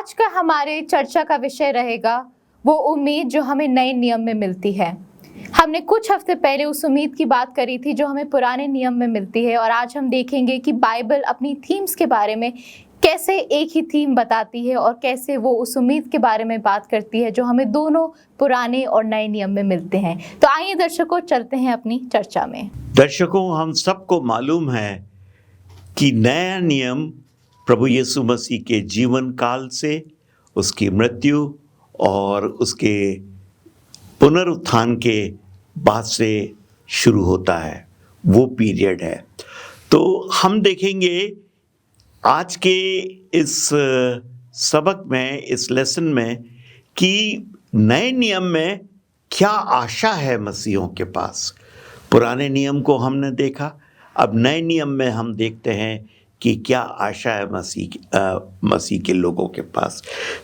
आज का हमारे चर्चा का विषय रहेगा वो उम्मीद जो हमें नए नियम में मिलती है। हमने कुछ हफ्ते पहले उस उम्मीद की बात करी थी जो हमें पुराने नियम में मिलती है, और आज हम देखेंगे कि बाइबल अपनी थीम्स के बारे में कैसे एक ही थीम बताती है और कैसे वो उस उम्मीद के बारे में बात करती है जो हमें दोनों पुराने और नए नियम में मिलते हैं। तो आइए दर्शकों, चलते हैं अपनी चर्चा में। दर्शकों, हम सबको मालूम है कि नया नियम प्रभु यीशु मसीह के जीवन काल से, उसकी मृत्यु और उसके पुनरुत्थान के बाद से शुरू होता है, वो पीरियड है। तो हम देखेंगे आज के इस सबक में, इस लेसन में, कि नए नियम में क्या आशा है मसीहों के पास। पुराने नियम को हमने देखा, अब नए नियम में हम देखते हैं कि क्या आशा है मसीह के लोगों के पास।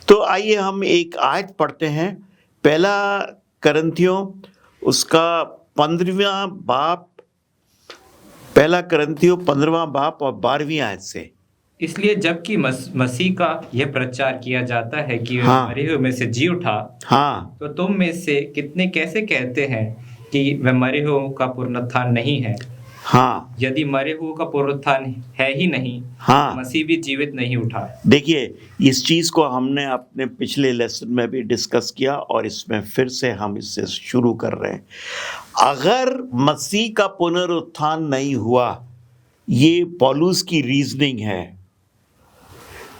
तो आइए हम एक आयत पढ़ते हैं, पहला करंथियों उसका 15वां बाप, पहला करंथियों 15वां बाप और 12वीं आयत से। इसलिए जबकि मसीह का यह प्रचार किया जाता है कि वह हाँ। मरे हुए में से जी उठा, हाँ, तो तुम में से कितने कैसे कहते हैं कि वह मरे हुए का पुनरुत्थान नहीं है? हाँ, यदि मरे हुए का पुनरुत्थान है ही नहीं, हाँ। मसीह भी जीवित नहीं उठा। देखिए, इस चीज़ को हमने अपने पिछले लेसन में भी डिस्कस किया और इसमें फिर से हम इससे शुरू कर रहे हैं। अगर मसीह का पुनरुत्थान नहीं हुआ, ये पौलुस की रीजनिंग है,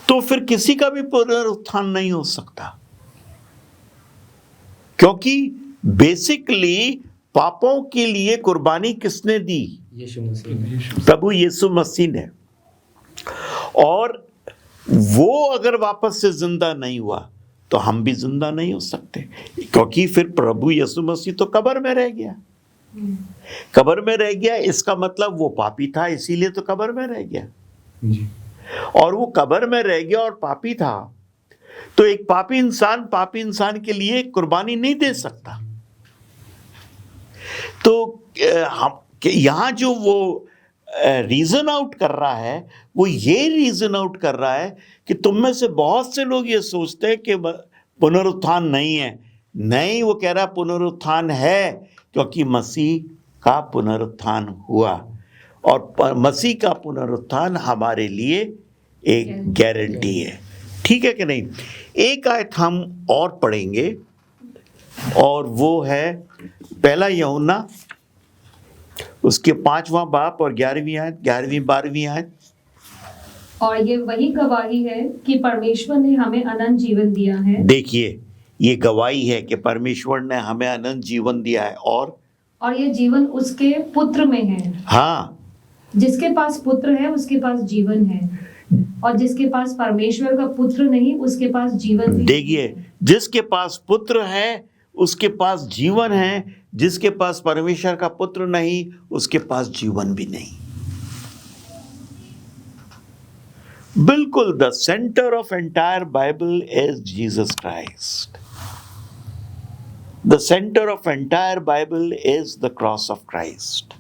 तो फिर किसी का भी पुनरुत्थान नहीं हो सकता, क्योंकि बेसिकली पापों के लिए कुर्बानी किसने दी? यीशु मसीह, प्रभु यीशु मसीह ने। और वो अगर वापस से जिंदा नहीं हुआ तो हम भी जिंदा नहीं हो सकते, क्योंकि फिर प्रभु यीशु मसीह तो कब्र में रह गया। कब्र में रह गया, इसका मतलब वो पापी था, इसीलिए तो कब्र में रह गया। और वो कब्र में रह गया और पापी था, तो एक पापी इंसान के लिए कुर्बानी नहीं दे सकता। तो हम यहाँ जो वो रीजन आउट कर रहा है, वो ये रीजन आउट कर रहा है कि तुम में से बहुत से लोग ये सोचते हैं कि पुनरुत्थान नहीं है। नहीं, वो कह रहा पुनरुत्थान है, क्योंकि मसीह का पुनरुत्थान हुआ, और मसीह का पुनरुत्थान हमारे लिए एक गारंटी है। ठीक है कि नहीं? एक आयत हम और पढ़ेंगे, और वो है पहला यूहन्ना उसके 5वां बाप और 11वीं आयत, 11वीं 12वीं आयत। और ये वही गवाही है कि परमेश्वर ने हमें अनंत जीवन दिया है। देखिए, ये गवाही है कि परमेश्वर ने हमें अनंत जीवन दिया है, और ये जीवन उसके पुत्र में है। हाँ, जिसके पास पुत्र है उसके पास जीवन है, और जिसके पास परमेश्वर का पुत्र नहीं उसके पास जीवन भी। देखिए, जिसके पास पुत्र है उसके पास जीवन है, जिसके पास परमेश्वर का पुत्र नहीं उसके पास जीवन भी नहीं। बिल्कुल, the centre of entire Bible is Jesus Christ. The centre of entire Bible is the cross of Christ.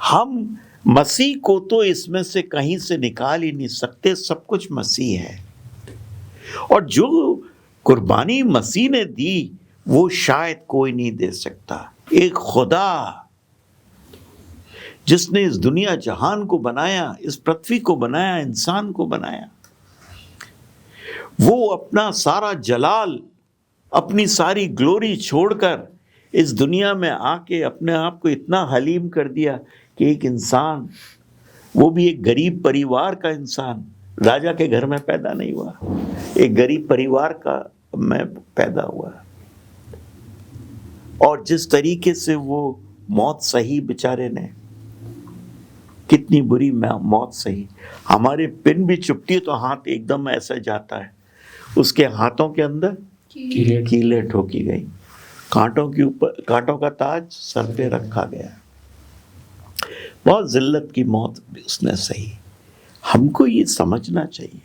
हम मसीह को तो इसमें से कहीं से निकाल ही नहीं सकते, सब कुछ मसीह है। और जो कुर्बानी मसीह ने दी वो शायद कोई नहीं दे सकता। एक खुदा जिसने इस दुनिया जहान को बनाया, इस पृथ्वी को बनाया, इंसान को बनाया, वो अपना सारा जलाल, अपनी सारी ग्लोरी छोड़कर इस दुनिया में आके अपने आप को इतना हलीम कर दिया कि एक इंसान, वो भी एक गरीब परिवार का इंसान, राजा के घर में पैदा नहीं हुआ, एक गरीब परिवार का में पैदा हुआ। और जिस तरीके से वो मौत सही, बेचारे ने कितनी बुरी मौत सही। हमारे पिन भी चुपती तो हाथ एकदम ऐसा जाता है, उसके हाथों के अंदर कीले ठोकी गई, कांटों के ऊपर कांटों का ताज सर पे रखा गया। बहुत जिल्लत की मौत उसने सही। हमको ये समझना चाहिए,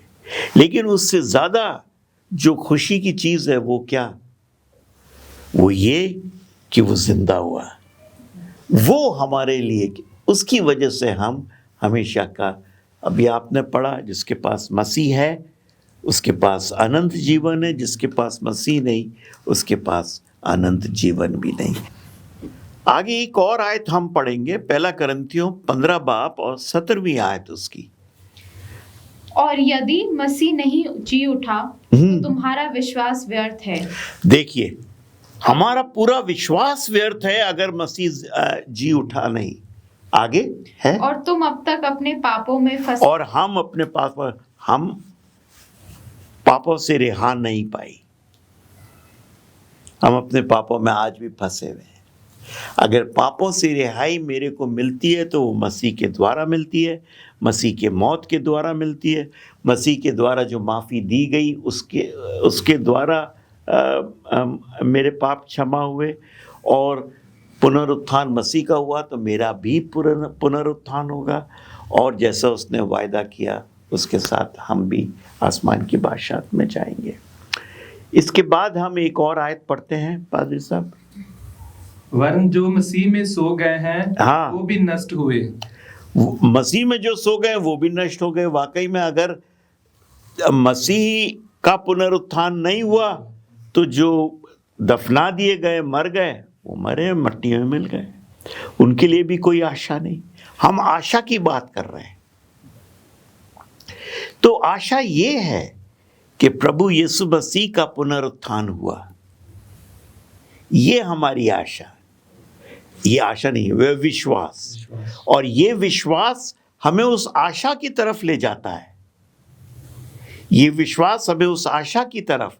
लेकिन उससे ज्यादा जो खुशी की चीज है वो क्या? वो ये कि वो जिंदा हुआ। वो हमारे लिए, उसकी वजह से हम हमेशा का, अभी आपने पढ़ा, जिसके पास मसीह है उसके पास अनंत जीवन है, जिसके पास मसीह नहीं उसके पास अनंत जीवन भी नहीं। आगे एक और आयत हम पढ़ेंगे, पहला करंथियों 15 बाब और 17वीं आयत उसकी। और यदि मसीह नहीं जी उठा तो तुम्हारा विश्वास व्यर्थ है। देखिए, हमारा पूरा विश्वास व्यर्थ है अगर मसीह जी उठा नहीं। आगे है, और तुम अब तक अपने पापों में फंसे। और हम अपने पापों से रिहा नहीं पाई। हम अपने पापों में आज भी फंसे हुए हैं। अगर पापों से रिहाई मेरे को मिलती है तो वो मसीह के द्वारा मिलती है, मसीह के मौत के द्वारा मिलती है। मसीह के द्वारा जो माफ़ी दी गई उसके द्वारा मेरे पाप क्षमा हुए, और पुनरुत्थान मसीह का हुआ तो मेरा भी पुनरुत्थान होगा, और जैसा उसने वायदा किया उसके साथ हम भी आसमान की बादशाहत में जाएंगे। इसके बाद हम एक और आयत पढ़ते हैं पादरी साहब। वरन जो मसीह में सो गए हैं हाँ। वो भी नष्ट हुए। मसीह में जो सो गए वो भी नष्ट हो गए। वाकई में अगर मसीह का पुनरुत्थान नहीं हुआ तो जो दफना दिए गए, मर गए, वो मरे, मट्टी में मिल गए, उनके लिए भी कोई आशा नहीं। हम आशा की बात कर रहे हैं। तो आशा ये है कि प्रभु यीशु मसीह का पुनरुत्थान हुआ, ये हमारी आशा। ये आशा नहीं, वह विश्वास। और ये विश्वास हमें उस आशा की तरफ ले जाता है। ये विश्वास हमें उस आशा की तरफ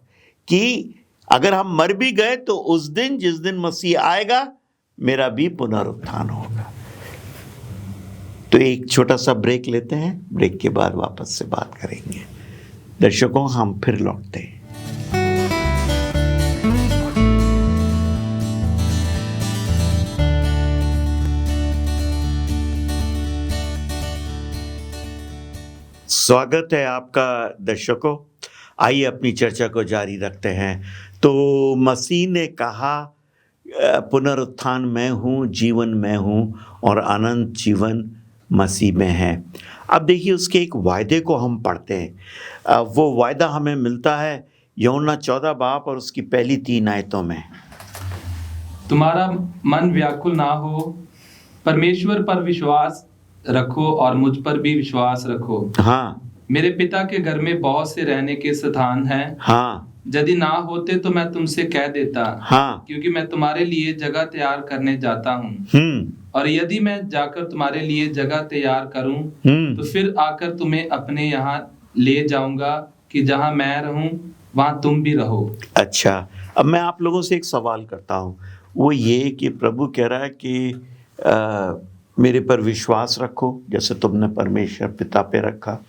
कि अगर हम मर भी गए तो उस दिन, जिस दिन मसीह आएगा, मेरा भी पुनरुत्थान होगा। तो एक छोटा सा ब्रेक लेते हैं, ब्रेक के बाद वापस से बात करेंगे। दर्शकों, हम फिर लौटते हैं। स्वागत है आपका दर्शकों। आइए अपनी चर्चा को जारी रखते हैं। तो मसीह ने कहा, पुनरुत्थान मैं हूँ, जीवन मैं हूँ, और अनंत जीवन मसीह में है। अब देखिए, उसके एक वायदे को हम पढ़ते हैं। वो वायदा हमें मिलता है यूहन्ना 14 बाब और उसकी पहली 3 आयतों में। तुम्हारा मन व्याकुल ना हो, परमेश्वर पर विश्वास रखो और मुझ पर भी विश्वास रखो। हाँ, मेरे पिता के घर में बहुत से रहने के स्थान हैं। हाँ, यदि ना होते तो मैं तुमसे कह देता, हाँ, क्योंकि मैं तुम्हारे लिए जगह तैयार करने जाता हूँ। और यदि मैं जाकर तुम्हारे लिए जगह तैयार करूँ तो फिर आकर तुम्हें अपने यहाँ ले जाऊंगा, कि जहाँ मैं रहूँ वहाँ तुम भी रहो। अच्छा, अब मैं आप लोगों से एक सवाल करता हूँ। वो ये कि प्रभु कह रहा है कि मेरे पर विश्वास रखो जैसे तुमने परमेश्वर पिता पे रखा।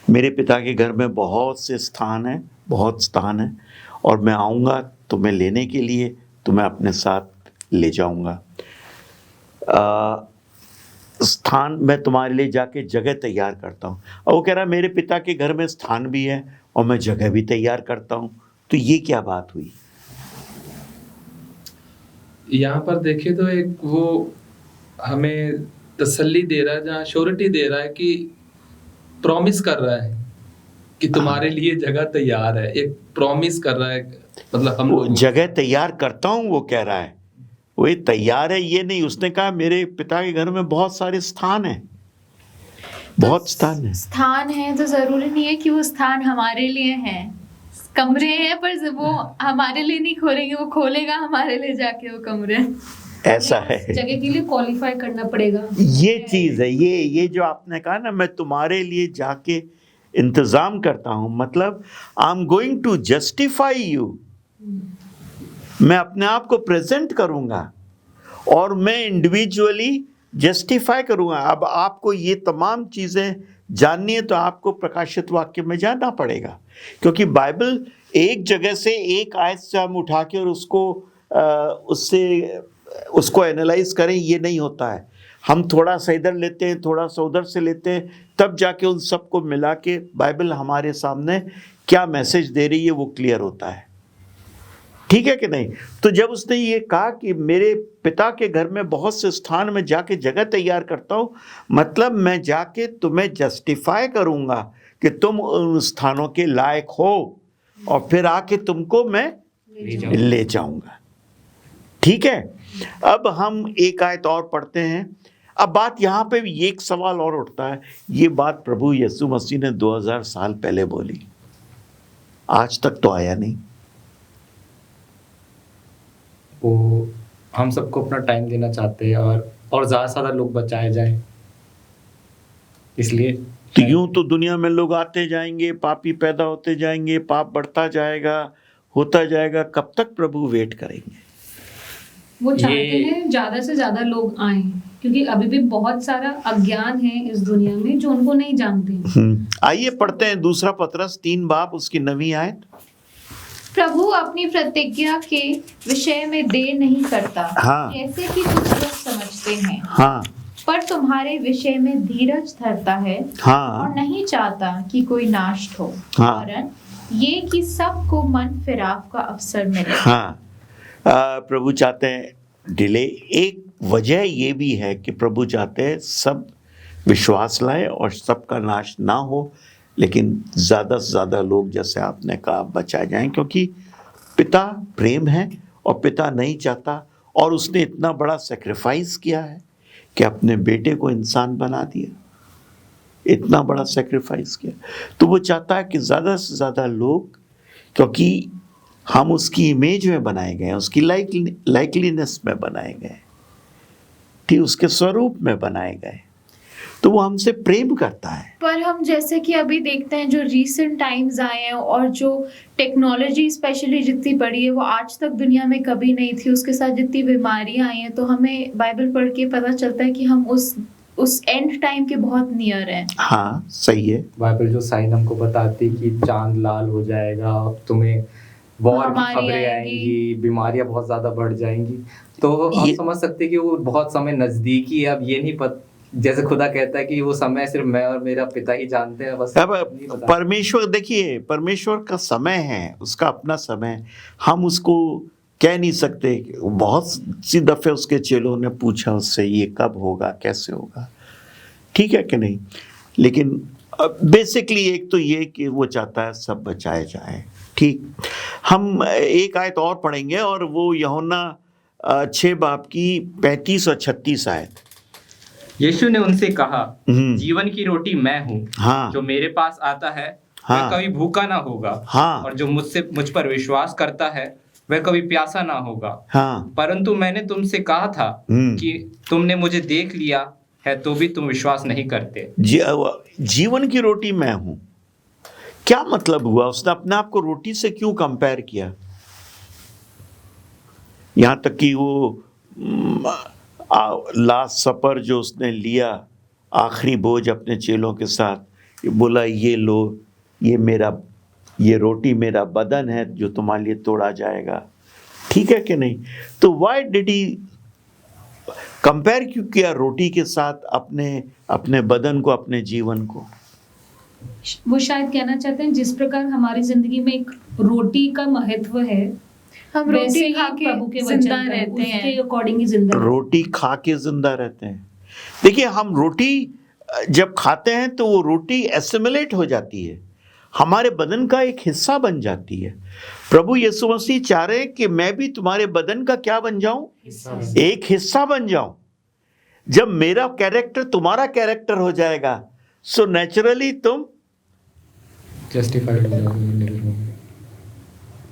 मेरे पिता के घर में बहुत से स्थान हैं, बहुत स्थान हैं, और मैं आऊँगा तुम्हें लेने के लिए, तुम्हें अपने साथ ले जाऊँगा। स्थान मैं तुम्हारे लिए जाके जगह तैयार करता हूँ। और वो कह रहा है मेरे पिता के घर में स्थान भी है और मैं जगह भी तैयार करता हूँ। तो ये क्या बात हुई? यहाँ पर देखे तो एक वो हमें तसल्ली दे रहा है, जहाँ श्योरिटी दे रहा है कि प्रॉमिस कर रहा है कि तुम्हारे लिए जगह तैयार है। एक प्रॉमिस कर रहा है, मतलब हम वो जगह तैयार करता हूँ वो कह रहा है, वो तैयार है ये नहीं। उसने कहा मेरे पिता के घर में बहुत सारे स्थान हैं, बहुत स्थान है। स्थान है तो जरूरी नहीं है कि वो स्थान हमारे लिए हैं। कमरे हैं पर वो हमारे लिए नहीं खोलेंगे, वो खोलेगा हमारे लिए जाके वो कमरे। ऐसा है, जगह के लिए क्वालिफाई करना पड़ेगा। ये चीज है। ये जो आपने कहा ना, मैं तुम्हारे लिए जाके इंतजाम करता हूं, मतलब I am going to justify you. मैं अपने आप को प्रेजेंट करूंगा और मैं इंडिविजुअली जस्टिफाई करूंगा। अब आपको ये तमाम चीजें जाननी है तो आपको प्रकाशित वाक्य में जाना पड़ेगा, क्योंकि बाइबल एक जगह से एक आयत से हम उठा के और उसको एनालाइज करें, ये नहीं होता है। हम थोड़ा सा इधर लेते हैं, थोड़ा सा उधर से लेते हैं, तब जाके उन सबको मिला के बाइबल हमारे सामने क्या मैसेज दे रही है वो क्लियर होता है। ठीक है कि नहीं? तो जब उसने ये कहा कि मेरे पिता के घर में बहुत से स्थान में जाके जगह तैयार करता हूँ, मतलब मैं जाके तुम्हें जस्टिफाई करूँगा, कि तुम उन स्थानों के लायक हो और फिर आके तुमको मैं ले जाऊंगा। ठीक है, अब हम एक आयत और पढ़ते हैं। अब बात यहाँ पे भी एक सवाल और उठता है, ये बात प्रभु यीशु मसीह ने 2000 साल पहले बोली, आज तक तो आया नहीं। वो हम सबको अपना टाइम देना चाहते हैं और ज़्यादा से ज़्यादा लोग बचाए जाए, इसलिए तो यूं तो दुनिया में लोग आते जाएंगे, पापी पैदा होते जाएंगे, पाप बढ़ता जाएगा, होता जाएगा, कब तक प्रभु वेट करेंगे? वो चाहते हैं ज्यादा से ज्यादा लोग आए, क्योंकि अभी भी बहुत सारा अज्ञान है इस दुनिया में जो उनको नहीं जानते हैं। आइए पढ़ते हैं 2 पतरस 3 बाब उसकी 9वीं आयत। प्रभु अपनी प्रतिज्ञा के विषय में देर नहीं करता, हाँ। जैसे कि कुछ लोग समझते हैं, हाँ पर तुम्हारे विषय में धीरज धरता है हाँ और नहीं चाहता कि कोई नाश हो, हाँ। वरन ये कि सबको मन फिराव का अवसर मिले। हाँ, प्रभु चाहते हैं डिले। एक वजह ये भी है कि प्रभु चाहते हैं सब विश्वास लाए और सबका नाश ना हो, लेकिन ज़्यादा से ज़्यादा लोग, जैसे आपने कहा, बचाए जाएं, क्योंकि पिता प्रेम है और पिता नहीं चाहता, और उसने इतना बड़ा सेक्रीफाइस किया है कि अपने बेटे को इंसान बना दिया, इतना बड़ा सेक्रीफाइस किया, तो वो चाहता है कि ज़्यादा से ज़्यादा लोग, क्योंकि हम उसकी इमेज में बनाए गए हैं, उसकी लाइकलीनेस में बनाए गए, ठीक, उसके स्वरूप में बनाए गए, तो वो हमसे प्रेम करता है। पर हम जैसे कि अभी देखते हैं जो रीसेंट टाइम्स आए हैं और जो टेक्नोलॉजी स्पेशली जितनी बढ़ी है वो आज तक दुनिया में कभी नहीं थी, उसके साथ जितनी बीमारियां आई हैं, तो हमें बाइबल पढ़ के पता चलता है कि हम उस एंड टाइम के बहुत नियर हैं। हाँ सही है। बाइबल जो साइन हमको बताती कि चांद लाल हो जाएगा, तुम्हें वॉर की खबरें आएंगी, बीमारियां बहुत ज्यादा बढ़ जाएंगी, तो हम समझ सकते हैं कि वो बहुत समय नजदीकी है। अब ये नहीं पता, जैसे खुदा कहता है कि वो समय सिर्फ मैं और मेरा पिता ही जानते हैं, बस अब नहीं पता। परमेश्वर, देखिए, परमेश्वर का समय है, उसका अपना समय, हम उसको कह नहीं सकते। बहुत सी दफे उसके चेलों ने पूछा उससे, ये कब होगा, कैसे होगा, ठीक है कि नहीं, लेकिन बेसिकली एक तो ये कि वो चाहता है सब बचाए जाए। ठीक, हम एक आयत और पढ़ेंगे और वो यूहन्ना 6 बाब की 35 और 36 आयत। यीशु ने उनसे कहा, जीवन की रोटी मैं हूँ, हाँ। जो मेरे पास आता है हाँ। वह कभी भूखा ना होगा, हाँ। और जो मुझ पर विश्वास करता है वह कभी प्यासा ना होगा। हाँ। परंतु मैंने तुमसे कहा था कि तुमने मुझे देख लिया है तो भी तुम विश्वास नहीं करते। जीवन की रोटी मैं हूं, क्या मतलब हुआ? उसने अपने आप को रोटी से क्यों कंपेयर किया? यहां तक कि वो लास्ट सपर जो उसने लिया, आखिरी भोज अपने चेलों के साथ, बोला ये लो, ये रोटी मेरा बदन है जो तुम्हारे लिए तोड़ा जाएगा, ठीक है कि नहीं? तो व्हाई डिड ही कंपेयर क्यों किया रोटी के साथ अपने बदन को, अपने जीवन को? वो शायद कहना चाहते हैं जिस प्रकार हमारी जिंदगी में एक रोटी का महत्व है, हम वैसे रोटी ही खा के प्रभु के वचन जिंदा का, रहते हैं, उसके अकॉर्डिंग ही जिंदा रहते हैं। रोटी खा के जिंदा रहते हैं। देखिए, हम रोटी जब खाते हैं तो वो रोटी एसिमिलेट हो जाती है, हमारे बदन का एक हिस्सा बन जाती है। प्रभु यीशु मसीह चाह रहे हैं कि मैं भी तुम्हारे बदन का क्या बन जाऊं? एक हिस्सा बन जाऊं। जब मेरा कैरेक्टर तुम्हारा कैरेक्टर हो जाएगा, सो नेचुरली तुम जस्टिफाइड हो जाओगे,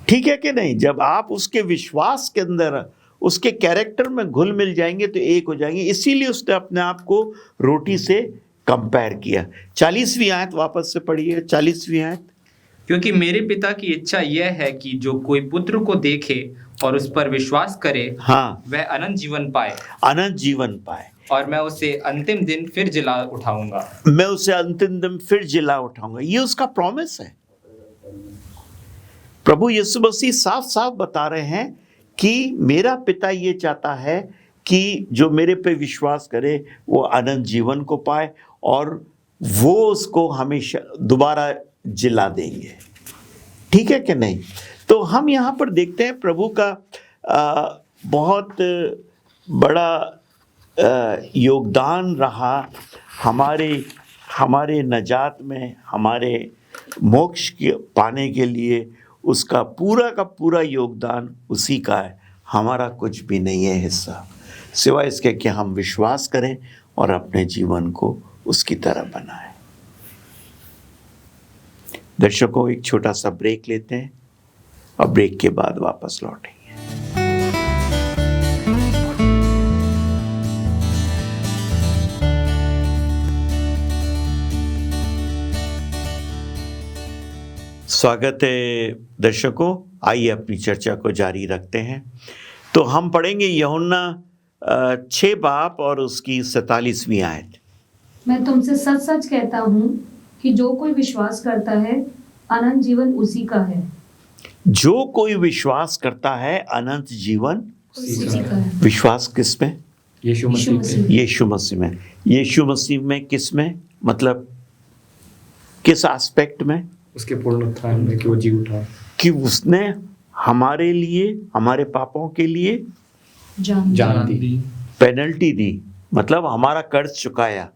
ठीक है कि नहीं? जब आप उसके विश्वास के अंदर, उसके कैरेक्टर में घुल मिल जाएंगे तो एक हो जाएंगे। इसीलिए उसने अपने आप को रोटी से कंपेयर किया। 40वीं आयत वापस से पढ़िए, 40वीं आयत। क्योंकि मेरे पिता की इच्छा यह है कि जो कोई पुत्र को देखे और उस पर विश्वास करे, हाँ, वह अनंत जीवन पाए, अनंत जीवन पाए, और मैं उसे अंतिम दिन फिर जिला उठाऊंगा। मैं उसे अंतिम दिन फिर जिला उठाऊंगा। ये उसका प्रॉमिस है। प्रभु यीशु मसीह साफ साफ बता रहे हैं कि मेरा पिता ये चाहता है कि जो मेरे पे विश्वास करे वो अनंत जीवन को पाए, और वो उसको हमेशा दोबारा जिला देंगे, ठीक है कि नहीं? तो हम यहाँ पर देखते हैं प्रभु का बहुत बड़ा योगदान रहा हमारे नजात में, हमारे मोक्ष के पाने के लिए उसका पूरा का पूरा योगदान उसी का है, हमारा कुछ भी नहीं है हिस्सा, सिवाय इसके कि हम विश्वास करें और अपने जीवन को उसकी तरह बनाएं। दर्शकों, एक छोटा सा ब्रेक लेते हैं और ब्रेक के बाद वापस लौटेंगे। स्वागत है दर्शकों, आइए अपनी चर्चा को जारी रखते हैं। तो हम पढ़ेंगे यूहन्ना 6 बाब और उसकी 47वीं आयत। मैं तुमसे सच सच कहता हूँ कि जो कोई विश्वास करता है अनंत जीवन उसी का है। जो कोई विश्वास करता है अनंत जीवन उसी का है। विश्वास किस में? यीशु मसीह पे। यीशु मसीह में। यीशु मसीह में किस में, मतलब किस एस्पेक्ट में? उसके पूर्ण उत्थान में, कि वो जी उठा, कि उसने हमारे लिए, हमारे पापों के लिए जान दी, पेनल्टी दी, मतलब हमारा कर्ज चुकाया,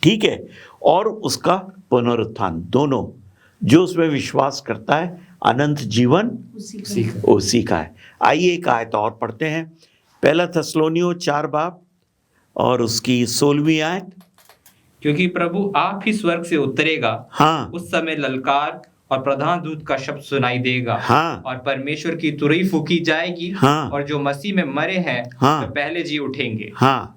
ठीक है, और उसका पुनरुत्थान, दोनों। जो उसमें विश्वास करता है अनंत जीवन उसी का है। आइए एक आयत और पढ़ते हैं, पहला थस्सलोनियों 4 बाब और उसकी 16वीं आयत। क्योंकि प्रभु आप ही स्वर्ग से उतरेगा, हाँ, उस समय ललकार और प्रधान दूत का शब्द सुनाई देगा, हाँ, और परमेश्वर की तुरही फूकी जाएगी, हाँ, और जो मसीह में मरे हैं हाँ, वे पहले जी उठेंगे। हाँ,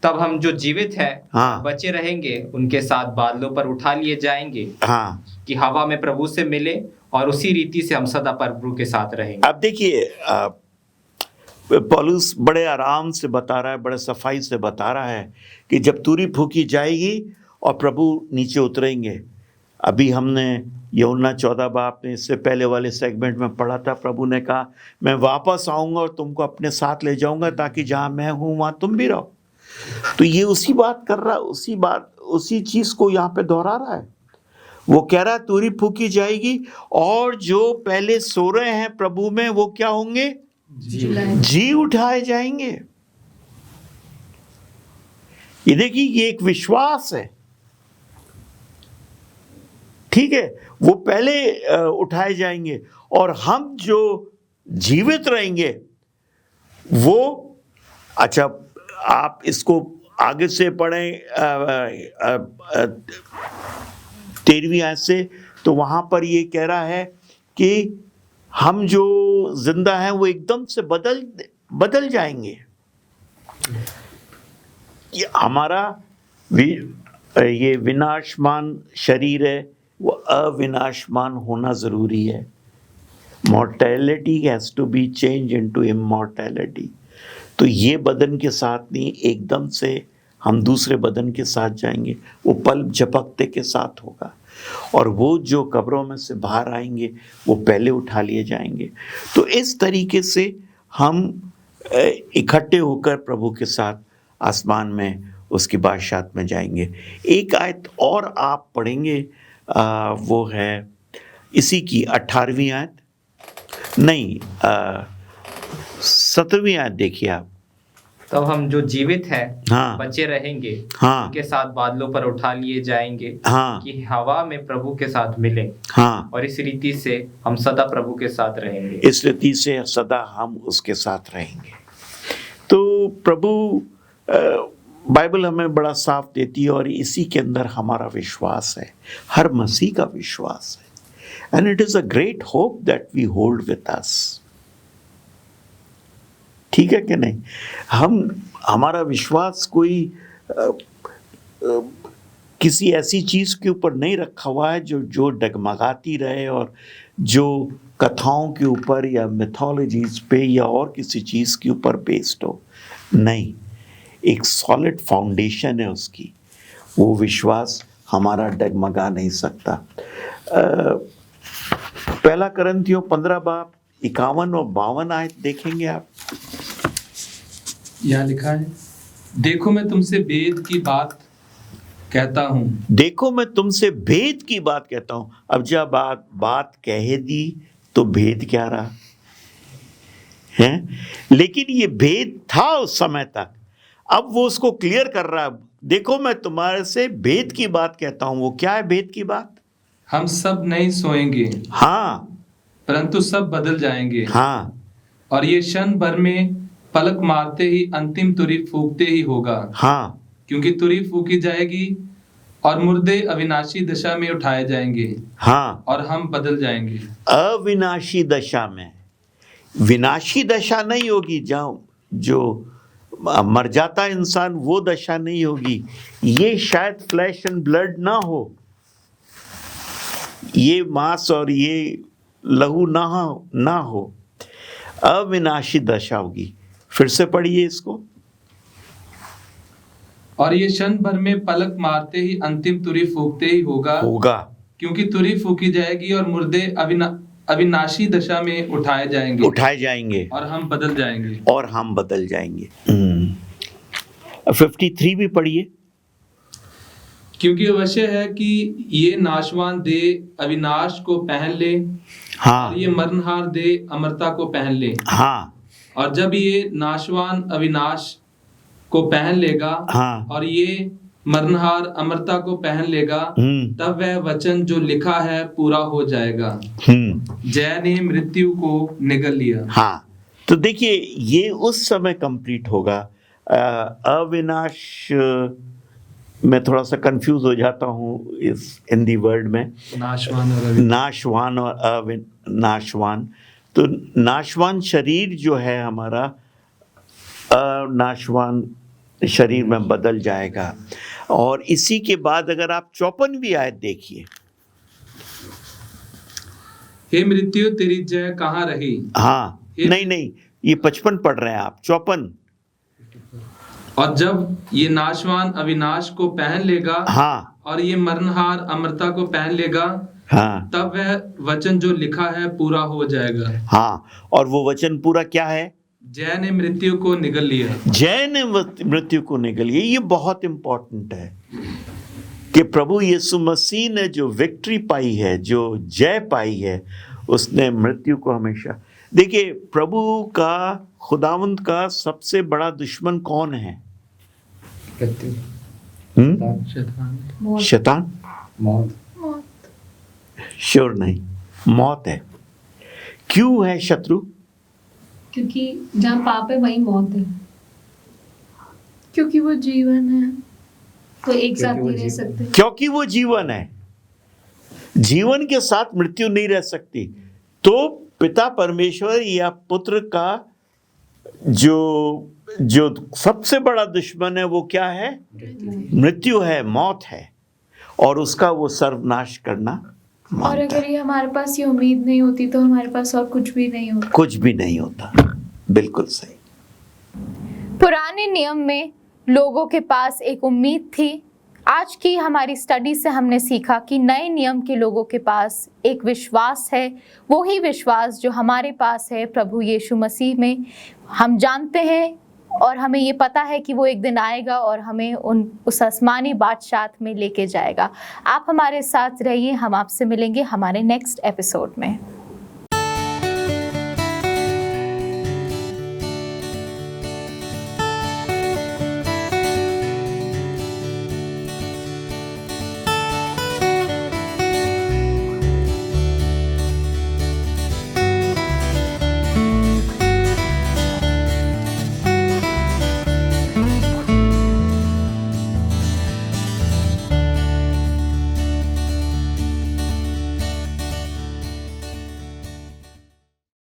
तब हम जो जीवित हैं हाँ, बचे रहेंगे उनके साथ बादलों पर उठा लिए जाएंगे, हाँ। कि हवा में प्रभु से मिले, और उसी रीति से हम सदा प्रभु के साथ रहेंगे। अब देखिए, पौलुस बड़े आराम से बता रहा है, बड़े सफाई से बता रहा है कि जब तुरही फूकी जाएगी और प्रभु नीचे उतरेंगे। अभी हमने यूहन्ना 14 बाब में इससे पहले वाले सेगमेंट में पढ़ा था, प्रभु ने कहा मैं वापस आऊँगा और तुमको अपने साथ ले जाऊँगा ताकि जहाँ मैं हूँ वहाँ तुम भी रहो। तो ये उसी बात कर रहा है, उसी चीज़ को यहाँ पे दोहरा रहा है। वो कह रहा है तुरही फूकी जाएगी और जो पहले सो रहे हैं प्रभु में वो क्या होंगे? जी उठाए जाएंगे। ये देखिए, ये एक विश्वास है, ठीक है, वो पहले उठाए जाएंगे और हम जो जीवित रहेंगे वो, अच्छा आप इसको आगे से पढ़ें 13वीं आयत से, तो वहां पर ये कह रहा है कि हम जो जिंदा हैं वो एकदम से बदल जाएंगे। ये हमारा ये विनाशमान शरीर है, वो अविनाशमान होना जरूरी है। Mortality has to be change into immortality. तो ये बदन के साथ नहीं, एकदम से हम दूसरे बदन के साथ जाएंगे, वो पल झपकते के साथ होगा। और वो जो कब्रों में से बाहर आएंगे वो पहले उठा लिए जाएंगे। तो इस तरीके से हम इकट्ठे होकर प्रभु के साथ आसमान में उसकी बादशाहत में जाएंगे। एक आयत और आप पढ़ेंगे, वो है इसी की 18वीं आयत, नहीं 17वीं आयत देखिए आप। तब हम जो जीवित हैं हाँ, बचे रहेंगे, हाँ, उनके साथ बादलों पर उठा लिए जाएंगे, हाँ, कि हवा में प्रभु के साथ मिले, हाँ, और इस रीति से हम सदा प्रभु के साथ रहेंगे। इस रीति से सदा हम उसके साथ रहेंगे। तो प्रभु बाइबल हमें बड़ा साफ देती है और इसी के अंदर हमारा विश्वास है, हर मसीह का विश्वास है। And it is a great hope that we hold with us. ठीक है कि नहीं? हमारा विश्वास कोई किसी ऐसी चीज के ऊपर नहीं रखा हुआ है जो डगमगाती रहे और जो कथाओं के ऊपर या मिथोलॉजीज पे या और किसी चीज के ऊपर बेस्ड हो। नहीं, एक सॉलिड फाउंडेशन है उसकी। वो विश्वास हमारा डगमगा नहीं सकता। पहला करंथियों 15 बाब 51 और 52 आयत देखेंगे आप। यहाँ लिखा है, देखो मैं तुमसे भेद की बात कहता हूँ। देखो मैं तुमसे भेद की बात कहता हूँ। अब जब बात कह दी तो भेद क्या रहा है? लेकिन ये भेद था उस समय तक, अब वो उसको क्लियर कर रहा है। देखो मैं तुम्हारे से भेद की बात कहता हूं। वो क्या है भेद की बात? हम सब नहीं सोएंगे, हाँ परंतु सब बदल जाएंगे। हाँ और ये क्षण भर में पलक मारते ही अंतिम तुरही फूंकते ही होगा। हाँ क्योंकि तुरही फूंकी जाएगी और मुर्दे अविनाशी दशा में उठाए जाएंगे हाँ। और हम बदल जाएंगे। अविनाशी दशा में, विनाशी दशा नहीं होगी। जहाँ जो मर जाता इंसान वो दशा नहीं होगी। ये शायद फ्लैश एंड ब्लड ना हो, ये मांस और ये लहू ना हो, अविनाशी दशा होगी। फिर से पढ़िए इसको। और ये क्षण भर में पलक मारते ही अंतिम तुरही फूंकते ही होगा। क्योंकि तुरही फूंकी जाएगी और मुर्दे अविनाशी दशा में उठाए जाएंगे और हम बदल जाएंगे। 53 भी पढ़िए। क्योंकि अवश्य है कि ये नाशवान देह अविनाश को पहन ले, हाँ और ये मरणहार देह अमरता को पहन ले। हाँ और जब ये नाशवान अविनाश को पहन लेगा, हाँ। और ये मरणहार अमरता को पहन लेगा, तब वह वचन जो लिखा है पूरा हो जाएगा, जय ने मृत्यु को निगल लिया। हाँ, तो देखिए ये उस समय कंप्लीट होगा। अविनाश मैं थोड़ा सा कंफ्यूज हो जाता हूँ इस हिंदी वर्ड में, नाशवान और अविनाशवान। तो नाशवान शरीर जो है हमारा अनाशवान शरीर में बदल जाएगा। और इसी के बाद अगर आप 54वीं आयत देखिए। हे मृत्यु तेरी जय कहाँ रही? हाँ, नहीं ये 55 पढ़ रहे हैं आप, 54। और जब ये नाशवान अविनाश को पहन लेगा, हाँ, और ये मरणहार अमरता को पहन लेगा, हाँ, तब वह वचन जो लिखा है पूरा हो जाएगा। हाँ, और वो वचन पूरा क्या है? जय ने मृत्यु को निगल लिया। जय ने मृत्यु को निगल लिया। ये बहुत इंपॉर्टेंट है कि प्रभु यीशु मसीह ने जो विक्ट्री पाई है, जो जय पाई है, उसने मृत्यु को हमेशा। देखिए प्रभु का, खुदावंद का सबसे बड़ा दुश्मन कौन है? शैतान? मौत। श्योर नहीं, मौत है। क्यों है शत्रु? क्योंकि जहाँ पाप है वहीं मौत है। क्योंकि वो जीवन है, तो एक साथ नहीं रह सकते। क्योंकि वो जीवन है। जीवन के साथ मृत्यु नहीं रह सकती। तो पिता परमेश्वर या पुत्र का जो सबसे बड़ा दुश्मन है वो क्या है? मृत्यु है, मौत है, और उसका वो सर्वनाश करना मानता और अगर ये हमारे पास ये उम्मीद नहीं होती तो हमारे पास और कुछ भी नहीं होता। कुछ भी नहीं होता। बिल्कुल सही। पुराने नियम में लोगों के पास एक उम्मीद थी। आज की हमारी स्टडी से हमने सीखा कि नए नियम के लोगों के पास एक विश्वास है, वो ही विश्वास जो हमारे पास है प्रभु यीशु मसीह में। हम जानते हैं और हमें ये पता है कि वो एक दिन आएगा और हमें उस आसमानी बादशाह में लेके जाएगा। आप हमारे साथ रहिए, हम आपसे मिलेंगे हमारे नेक्स्ट एपिसोड में।